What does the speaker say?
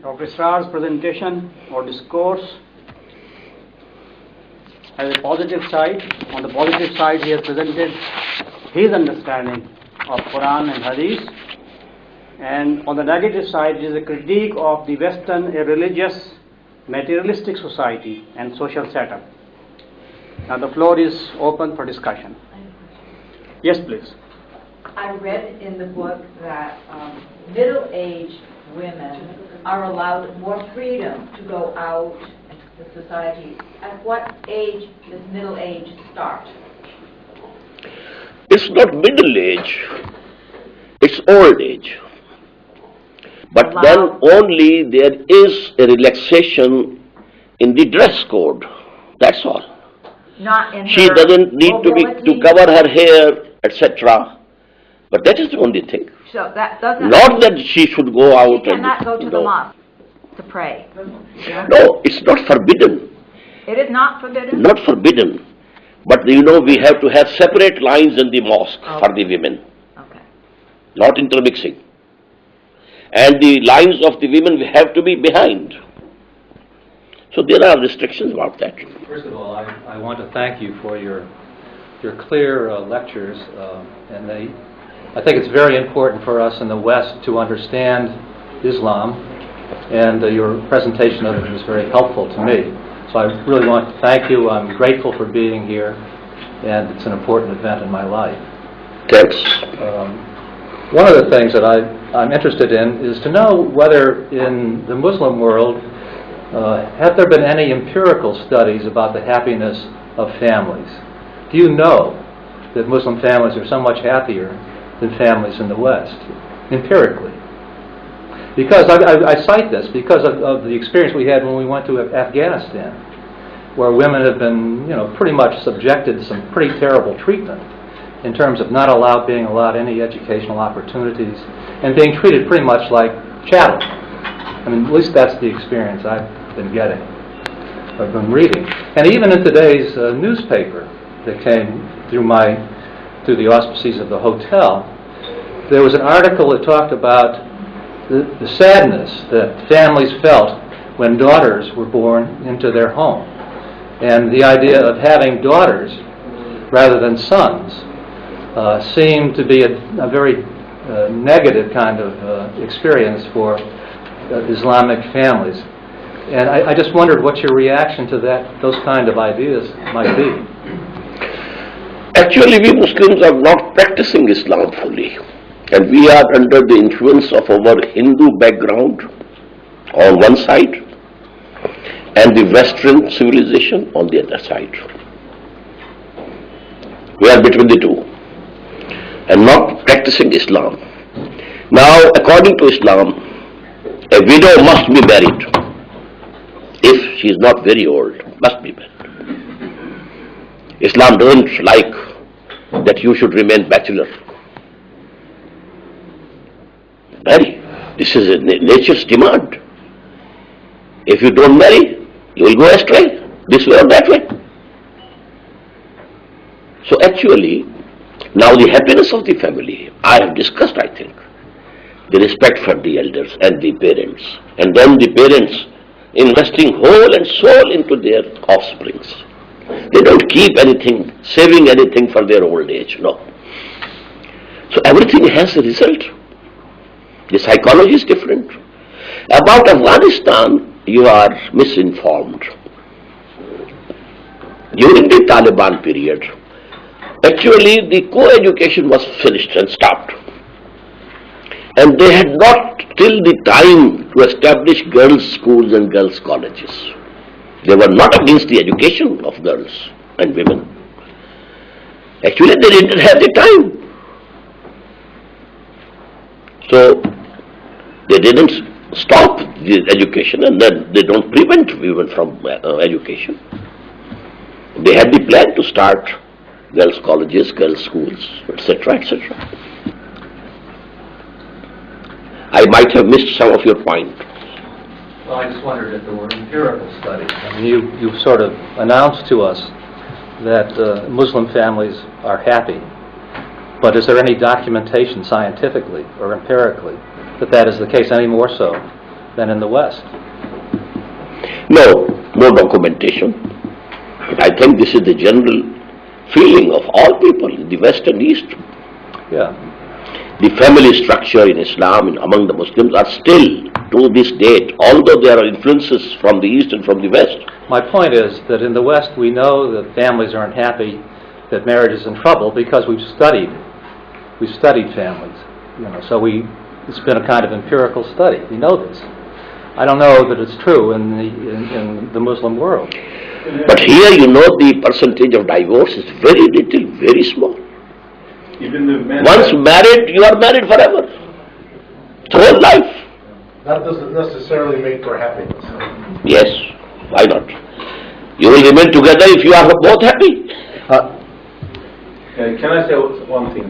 Dr. Israr's presentation or discourse has a positive side. On the positive side, he has presented his understanding of Quran and Hadith, and on the negative side, it is a critique of the Western religious, materialistic society and social setup. Now the floor is open for discussion. Yes, please. I read in the book that middle-aged women are allowed more freedom to go out into the society. At what age does middle age start? It's not middle age, it's old age. But then only there is a relaxation in the dress code. That's all. Not in She doesn't need to cover her hair, etc. But that is the only thing. So that doesn't. Not that she should go out. She cannot go to the mosque to pray. No, it's not forbidden. It is not forbidden? Not forbidden. But we have to have separate lines in the mosque for the women. Okay. Not intermixing. And the lines of the women have to be behind. So there are restrictions about that. First of all, I want to thank you for your clear lectures, and I think it's very important for us in the West to understand Islam, and your presentation of it was very helpful to me. So I really want to thank you. I'm grateful for being here, and it's an important event in my life. Thanks. One of the things that I'm interested in is to know whether in the Muslim world have there been any empirical studies about the happiness of families? Do you know that Muslim families are so much happier than families in the West, empirically? Because I cite this because of the experience we had when we went to Afghanistan, where women have been, pretty much subjected to some pretty terrible treatment in terms of being allowed any educational opportunities and being treated pretty much like chattel. I mean, at least that's the experience I've been getting, I've been reading. And even in today's newspaper that came through the auspices of the hotel, there was an article that talked about the sadness that families felt when daughters were born into their home. And the idea of having daughters rather than sons seemed to be a very negative kind of experience for Islamic families. And I just wondered what your reaction to those kind of ideas might be. Actually, we Muslims are not practicing Islam fully. And we are under the influence of our Hindu background on one side and the Western civilization on the other side. We are between the two and not practicing Islam. Now, according to Islam, a widow must be married. If she is not very old, must be married. Islam doesn't like that you should remain bachelor. Marry. This is nature's demand. If you don't marry, you will go astray, this way or that way. So actually, now the happiness of the family, I have discussed, I think, the respect for the elders and the parents, and then the parents investing whole and soul into their offsprings. They don't keep anything, saving anything for their old age, no. So everything has a result. The psychology is different. About Afghanistan, you are misinformed. During the Taliban period, actually the co-education was finished and stopped. And they had not till the time to establish girls' schools and girls' colleges. They were not against the education of girls and women. Actually, they didn't have the time. So, they didn't stop the education, and then they don't prevent women from education. They had the plan to start girls' colleges, girls' schools, etc., etc. I might have missed some of your point. Well, I just wondered if there were empirical studies. I mean, you sort of announced to us that Muslim families are happy, but is there any documentation scientifically or empirically that is the case, any more so than in the West. No, no documentation. But I think this is the general feeling of all people in the West and East. Yeah. The family structure in Islam and among the Muslims are still, to this date, although there are influences from the East and from the West. My point is that in the West we know that families are unhappy, that marriage is in trouble because we've studied families. So it's been a kind of empirical study. We know this. I don't know that it's true in the Muslim world. But here, the percentage of divorce is very little, very small. Even the men. Once married, you are married forever. Whole life. That doesn't necessarily make for happiness. Yes, why not? You will remain together if you are both happy. Can I say one thing?